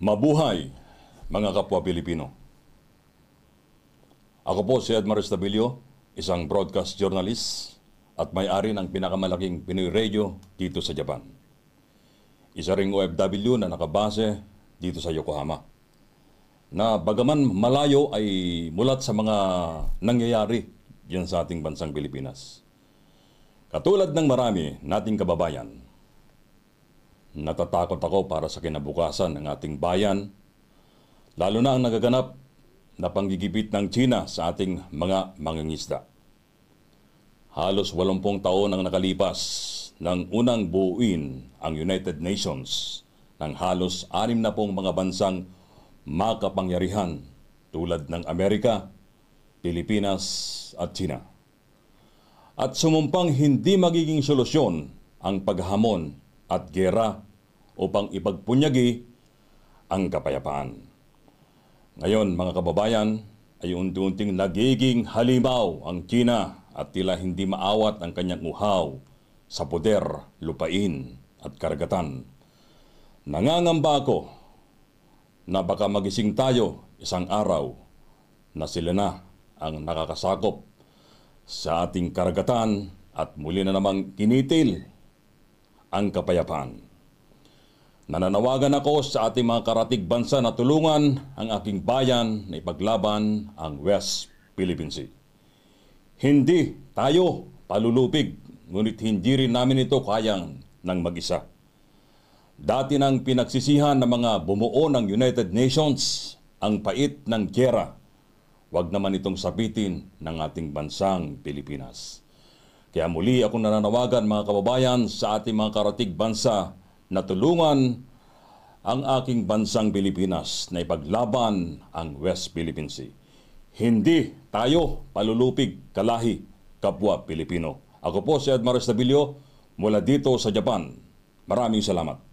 Mabuhay, mga kapwa Pilipino. Ako po si Edmar Estabilio, isang broadcast journalist at may-ari ng pinakamalaking Pinoy radio dito sa Japan. Isa ring OFW na nakabase dito sa Yokohama. Na bagaman malayo ay mulat sa mga nangyayari diyan sa ating bansang Pilipinas. Katulad ng marami nating kababayan, natatakot ako para sa kinabukasan ng ating bayan, lalo na ang nagaganap na panggigipit ng China sa ating mga mangingisda. Halos 80 taon ang nakalipas nang unang buuin ang United Nations ng halos 60 mga bansang makapangyarihan tulad ng Amerika, Pilipinas at China. At sumumpang hindi magiging solusyon ang paghamon at gera upang ipagpunyagi ang kapayapaan. Ngayon, mga kababayan, ay unti-unting nagiging halimaw ang China at tila hindi maawat ang kanyang uhaw sa poder, lupain at karagatan. Nangangamba ako na baka magising tayo isang araw na sila na ang nakakasakop sa ating karagatan at muli na namang kinitil ang kapayapaan. Nananawagan ako sa ating mga karatig bansa na tulungan ang aking bayan na ipaglaban ang West Philippine Sea. Hindi tayo palulupig, ngunit hindi rin namin ito kayang ng mag-isa. Dati nang pinagsisihan ng mga bumuo ng United Nations ang pait ng giyera. Huwag naman itong sabitin ng ating bansang Pilipinas. Kaya muli akong nananawagan mga kababayan sa ating mga karatig bansa na tulungan ang aking bansang Pilipinas na ipaglaban ang West Philippine Sea. Hindi tayo palulupig kalahi kapwa Pilipino. Ako po si Edmar Estabilio mula dito sa Japan. Maraming salamat.